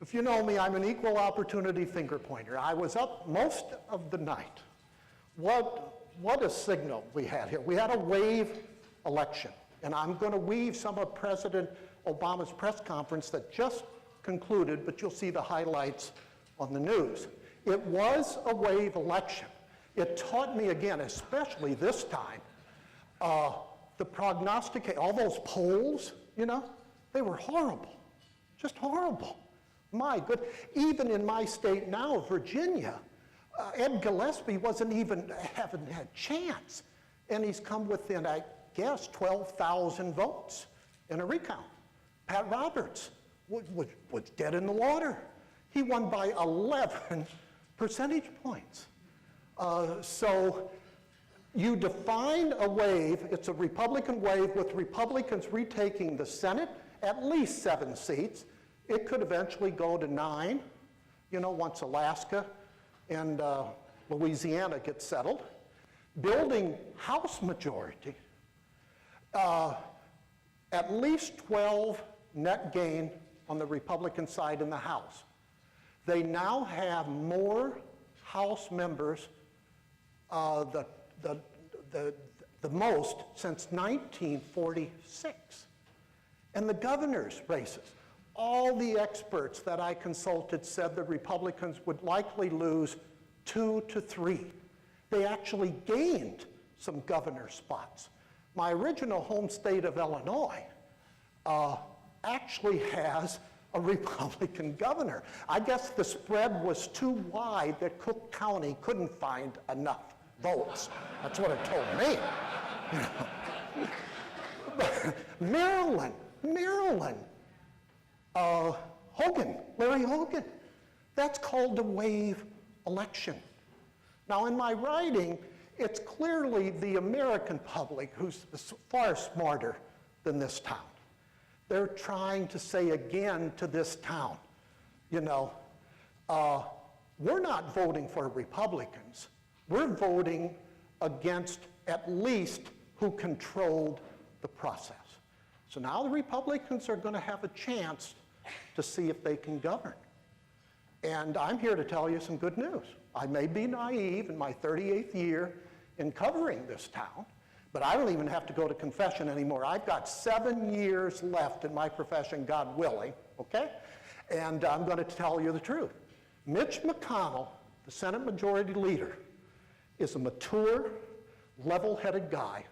If you know me, I'm an equal opportunity finger pointer. I was up most of the night. What a signal we had here. We had a wave election. And I'm going to weave some of President Obama's press conference that just concluded, but you'll see the highlights on the news. It was a wave election. It taught me again, especially this time, the prognosticate, all those polls, you know, they were horrible, just horrible. My good, even in my state now, Virginia, Ed Gillespie wasn't even having a chance. And he's come within, I guess, 12,000 votes in a recount. Pat Roberts was dead in the water. He won by 11 percentage points. So you define a wave, it's a Republican wave with Republicans retaking the Senate, at least 7 seats. It could eventually go to 9, you know, once Alaska and Louisiana get settled. Building House majority, at least 12 net gain on the Republican side in the House. They now have more House members, the most since 1946. And the governor's races, all the experts that I consulted said the Republicans would likely lose 2 to 3. They actually gained some governor spots. My original home state of Illinois actually has a Republican governor. I guess the spread was too wide that Cook County couldn't find enough votes. That's what it told me. Maryland, Larry Hogan. That's called a wave election. Now, in my writing, it's clearly the American public who's far smarter than this town. They're trying to say again to this town, you know, we're not voting for Republicans. We're voting against at least who controlled the process. So now the Republicans are going to have a chance to see if they can govern. And I'm here to tell you some good news. I may be naive in my 38th year in covering this town, but I don't even have to go to confession anymore. I've got 7 years left in my profession, God willing, okay? And I'm going to tell you the truth. Mitch McConnell, the Senate Majority Leader, is a mature, level-headed guy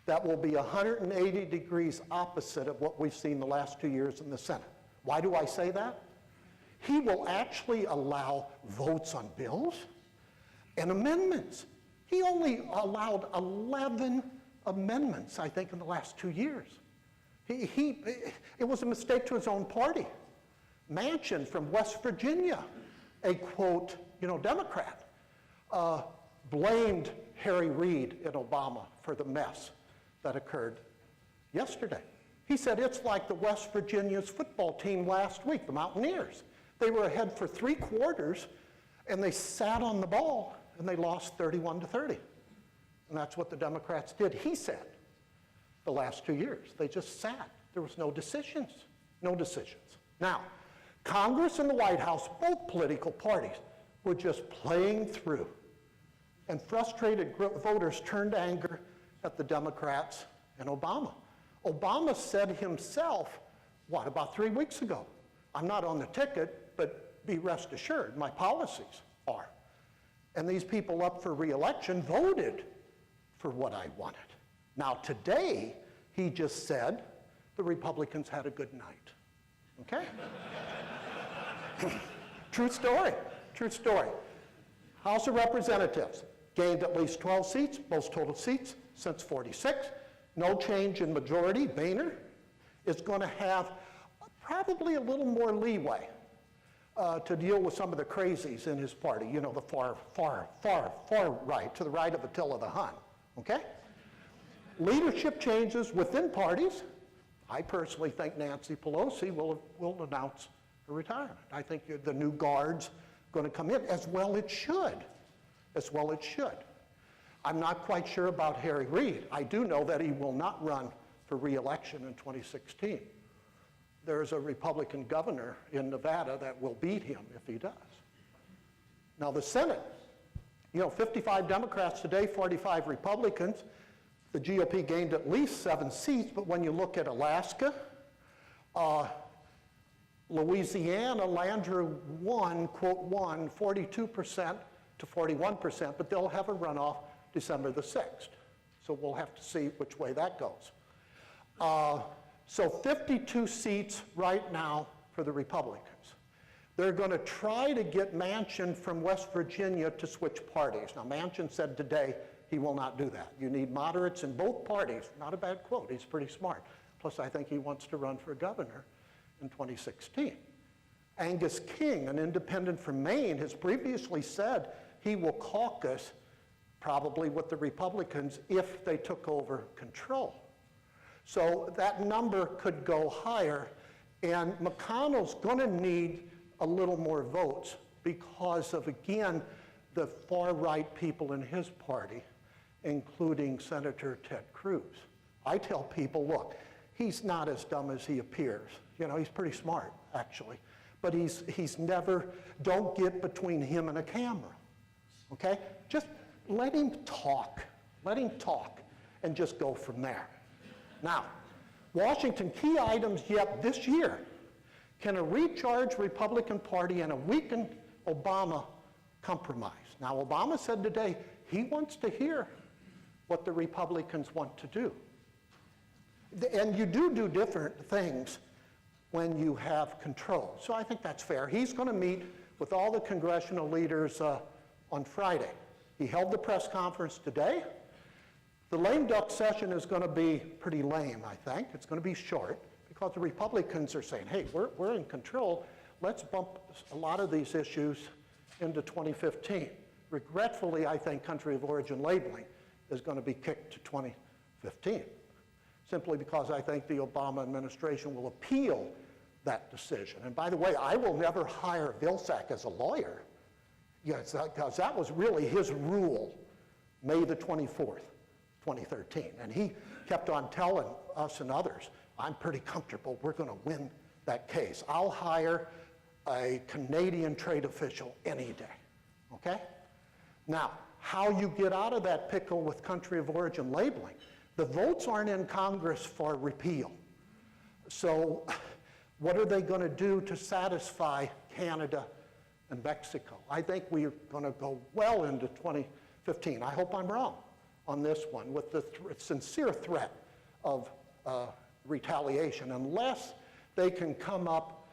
that will be 180 degrees opposite of what we've seen the last 2 years in the Senate. Why do I say that? He will actually allow votes on bills and amendments. He only allowed 11 amendments, I think, in the last 2 years. It was a mistake to his own party. Manchin from West Virginia, a quote, you know, Democrat, blamed Harry Reid and Obama for the mess that occurred yesterday. He said it's like the West Virginia's football team last week, the Mountaineers. They were ahead for 3 quarters, and they sat on the ball, and they lost 31-30. And that's what the Democrats did, he said, the last 2 years. They just sat. There was no decisions. No decisions. Now, Congress and the White House, both political parties, were just playing through. And frustrated voters turned anger at the Democrats and Obama. Obama said himself, what, about 3 weeks ago, I'm not on the ticket, but be rest assured, my policies are. And these people up for re-election voted for what I wanted. Now today, he just said the Republicans had a good night. Okay? True story, true story. House of Representatives gained at least 12 seats, most total seats since 46. No change in majority. Boehner is going to have probably a little more leeway to deal with some of the crazies in his party, you know, the far right, to the right of Attila the Hun, okay? Leadership changes within parties. I personally think Nancy Pelosi will announce her retirement. I think the new guard's going to come in, as well it should, as well it should. I'm not quite sure about Harry Reid. I do know that he will not run for re-election in 2016. there's a Republican governor in Nevada that will beat him if he does. Now the Senate, 55 Democrats today, 45 Republicans. The GOP gained at least 7 seats, but when you look at Alaska, Louisiana, Landrieu won, quote, won 42% to 41%, but they'll have a runoff December the 6th. So we'll have to see which way that goes. So 52 seats right now for the Republicans. They're going to try to get Manchin from West Virginia to switch parties. Now, Manchin said today he will not do that. You need moderates in both parties. Not a bad quote. He's pretty smart. Plus, I think he wants to run for governor in 2016. Angus King, an independent from Maine, has previously said he will caucus probably with the Republicans if they took over control. So that number could go higher, and McConnell's going to need a little more votes because of, again, the far-right people in his party, including Senator Ted Cruz. I tell people, look, he's not as dumb as he appears. He's pretty smart, actually. But he's never, don't get between him and a camera, okay? Just let him talk, and just go from there. Now, Washington, key items yet this year. Can a recharged Republican Party and a weakened Obama compromise? Now, Obama said today he wants to hear what the Republicans want to do. And you do different things when you have control. So I think that's fair. He's going to meet with all the congressional leaders on Friday. He held the press conference today. The lame duck session is going to be pretty lame, I think. It's going to be short because the Republicans are saying, hey, we're in control. Let's bump a lot of these issues into 2015. Regretfully, I think country of origin labeling is going to be kicked to 2015, simply because I think the Obama administration will appeal that decision. And by the way, I will never hire Vilsack as a lawyer, because that was really his rule, May the 24th, 2013. And he kept on telling us and others, I'm pretty comfortable we're going to win that case. I'll hire a Canadian trade official any day, okay? Now, how you get out of that pickle with country of origin labeling, the votes aren't in Congress for repeal. So what are they going to do to satisfy Canada and Mexico? I think we're going to go well into 2015. I hope I'm wrong on this one with the sincere threat of retaliation, unless they can come up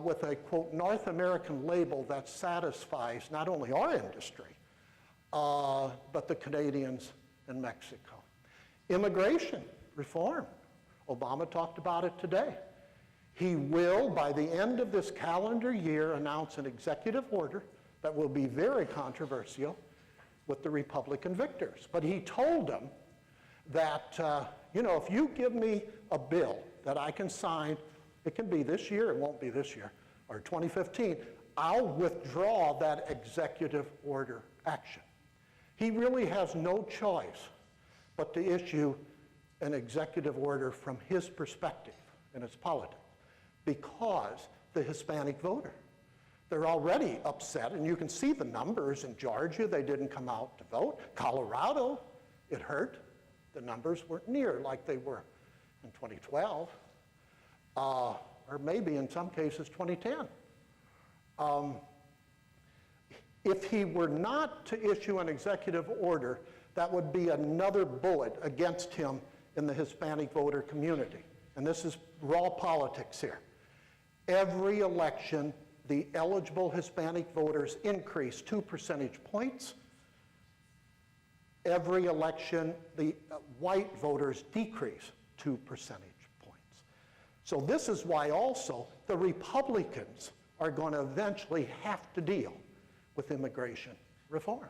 with a, quote, North American label that satisfies not only our industry, but the Canadians and Mexico. Immigration reform. Obama talked about it today. He will, by the end of this calendar year, announce an executive order that will be very controversial with the Republican victors. But he told them that, if you give me a bill that I can sign, it can be this year, it won't be this year, or 2015, I'll withdraw that executive order action. He really has no choice but to issue an executive order from his perspective in its politics, because the Hispanic voter, they're already upset, and you can see the numbers in Georgia. They didn't come out to vote. Colorado, it hurt. The numbers weren't near like they were in 2012, or maybe in some cases 2010. If he were not to issue an executive order, that would be another bullet against him in the Hispanic voter community. And this is raw politics here. Every election, the eligible Hispanic voters increase 2 percentage points. Every election, the white voters decrease 2 percentage points. So this is why also the Republicans are going to eventually have to deal with immigration reform.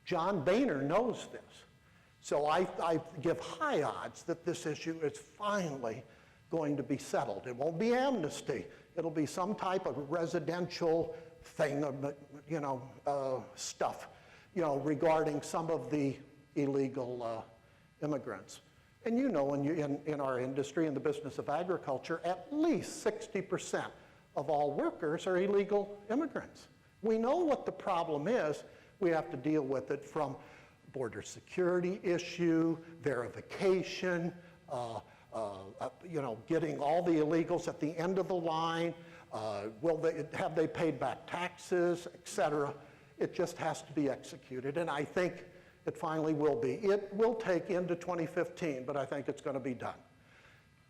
John Boehner knows this. So I give high odds that this issue is finally going to be settled. It won't be amnesty. It'll be some type of residential thing, stuff, regarding some of the illegal immigrants. And you know, in our industry, in the business of agriculture, at least 60% of all workers are illegal immigrants. We know what the problem is. We have to deal with it from border security issue, verification, getting all the illegals at the end of the line, have they paid back taxes, et cetera. It just has to be executed, and I think it finally will be. It will take into 2015, but I think it's going to be done.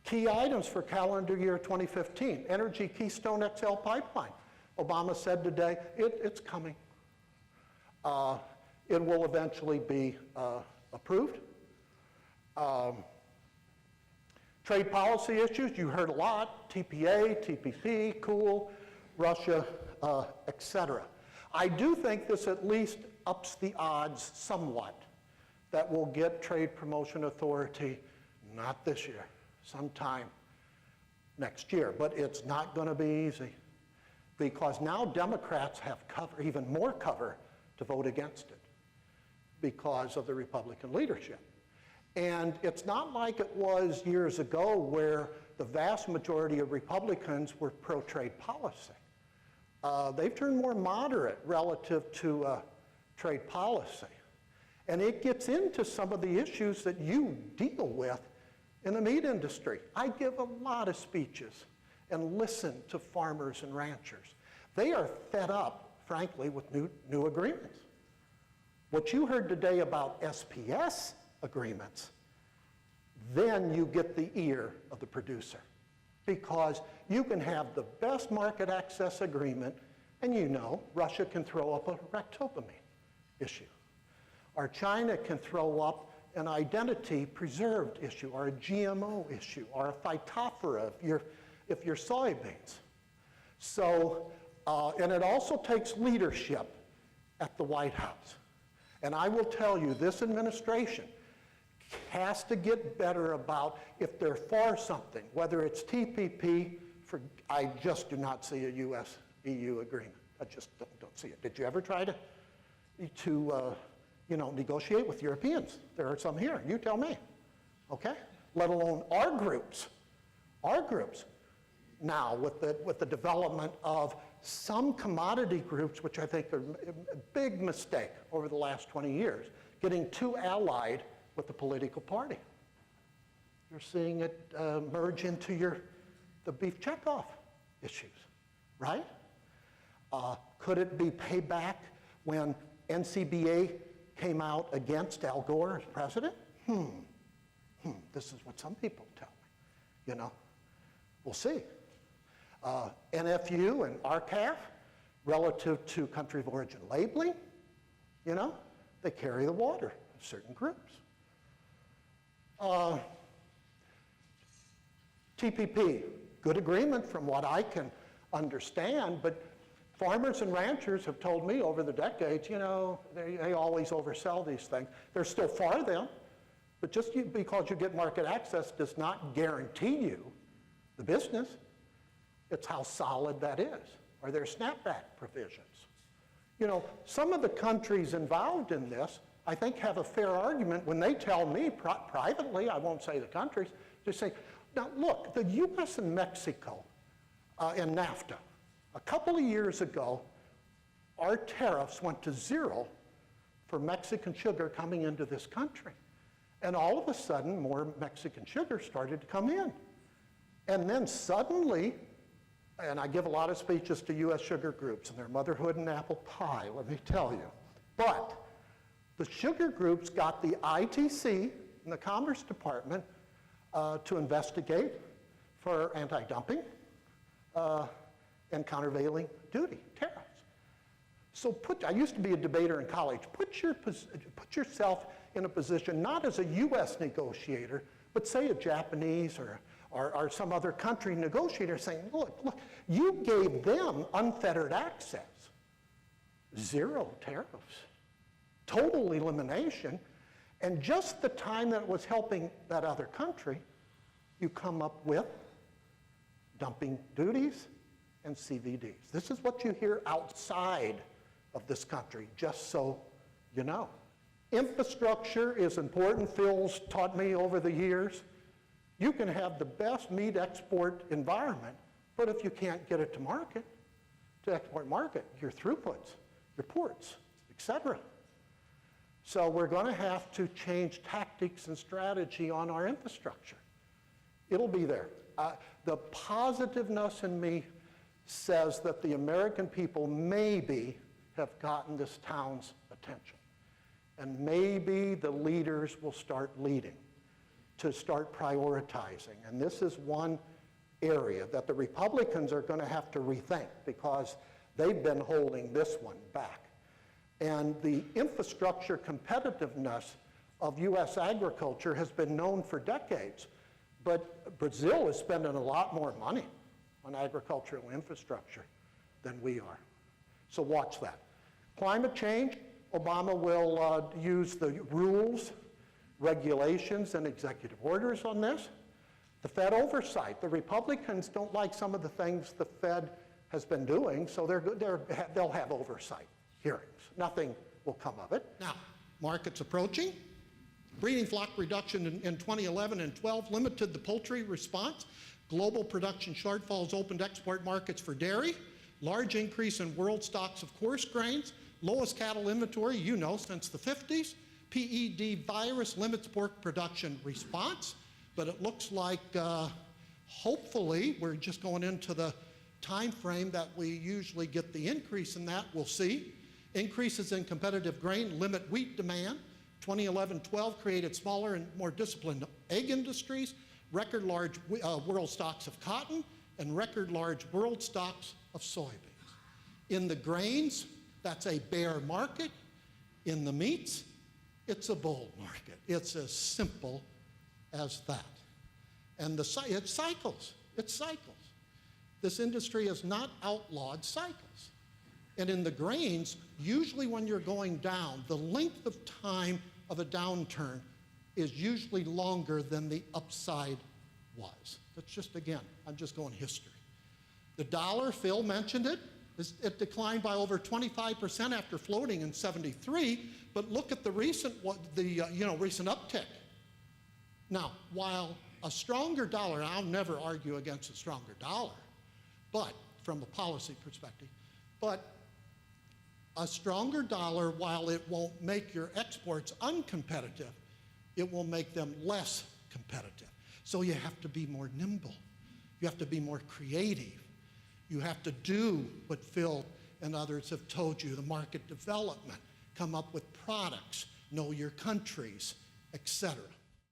Key items for calendar year 2015, Energy Keystone XL pipeline. Obama said today, it's coming. It will eventually be approved. Trade policy issues, you heard a lot, TPA, TPP, cool, Russia, et cetera. I do think this at least ups the odds somewhat that we'll get Trade Promotion Authority, not this year, sometime next year. But it's not going to be easy because now Democrats have cover, even more cover to vote against it because of the Republican leadership. And it's not like it was years ago where the vast majority of Republicans were pro-trade policy. They've turned more moderate relative to trade policy. And it gets into some of the issues that you deal with in the meat industry. I give a lot of speeches and listen to farmers and ranchers. They are fed up, frankly, with new agreements. What you heard today about SPS agreements, then you get the ear of the producer. Because you can have the best market access agreement, and you know Russia can throw up a ractopamine issue. Or China can throw up an identity preserved issue, or a GMO issue, or a phytophthora if you're soybeans. So, and it also takes leadership at the White House. And I will tell you, this administration has to get better about if they're for something, whether it's TPP, I just do not see a US-EU agreement. I just don't see it. Did you ever try to negotiate with Europeans? There are some here. You tell me, okay? Let alone our groups. Now, with the development of some commodity groups, which I think are a big mistake over the last 20 years, getting too allied with the political party. You're seeing it merge into the beef checkoff issues, right? Could it be payback when NCBA came out against Al Gore as president? This is what some people tell me, We'll see. NFU and RCAF, relative to country of origin labeling, they carry the water of certain groups. TPP, good agreement from what I can understand, but farmers and ranchers have told me over the decades, they always oversell these things. They're still for them, but just because you get market access does not guarantee you the business. It's how solid that is. Are there snapback provisions? Some of the countries involved in this, I think, have a fair argument when they tell me privately, I won't say the countries, they say, now look, the US and Mexico in NAFTA, a couple of years ago, our tariffs went to 0 for Mexican sugar coming into this country. And all of a sudden, more Mexican sugar started to come in. And then suddenly, and I give a lot of speeches to US sugar groups and their motherhood and apple pie, let me tell you. But the sugar groups got the ITC and the Commerce Department to investigate for anti-dumping and countervailing duty, tariffs. So I used to be a debater in college. Put yourself in a position, not as a US negotiator, but say a Japanese or some other country negotiator saying, look, you gave them unfettered access, 0 tariffs, total elimination, and just the time that it was helping that other country, you come up with dumping duties and CVDs. This is what you hear outside of this country, just so you know. Infrastructure is important. Phil's taught me over the years. You can have the best meat export environment, but if you can't get it to market, to export market, your throughputs, your ports, etc. So we're going to have to change tactics and strategy on our infrastructure. It'll be there. The positiveness in me says that the American people maybe have gotten this town's attention. And maybe the leaders will start leading, to start prioritizing. And this is one area that the Republicans are going to have to rethink because they've been holding this one back. And the infrastructure competitiveness of U.S. agriculture has been known for decades. But Brazil is spending a lot more money on agricultural infrastructure than we are. So watch that. Climate change, Obama will use the rules, regulations, and executive orders on this. The Fed oversight. The Republicans don't like some of the things the Fed has been doing, so they'll have oversight hearings. Nothing will come of it. Now, markets approaching. Breeding flock reduction in 2011 and 12 limited the poultry response. Global production shortfalls opened export markets for dairy. Large increase in world stocks of coarse grains. Lowest cattle inventory, you know, since the 50s. PED virus limits pork production response. But it looks like, hopefully, we're just going into the time frame that we usually get the increase in that. We'll see. Increases in competitive grain limit wheat demand. 2011-12 created smaller and more disciplined egg industries, record large world stocks of cotton, and record large world stocks of soybeans. In the grains, that's a bear market. In the meats, it's a bull market. It's as simple as that. And it cycles. It cycles. This industry has not outlawed cycles. And in the grains, usually when you're going down, the length of time of a downturn is usually longer than the upside was. That's just, again, I'm just going history. The dollar, Phil mentioned it, it declined by over 25% after floating in '73, but look at the recent, recent uptick. Now, while a stronger dollar, I'll never argue against a stronger dollar, but from a policy perspective, but a stronger dollar, while it won't make your exports uncompetitive, it will make them less competitive. So you have to be more nimble. You have to be more creative. You have to do what Phil and others have told you, the market development, come up with products, know your countries, etc.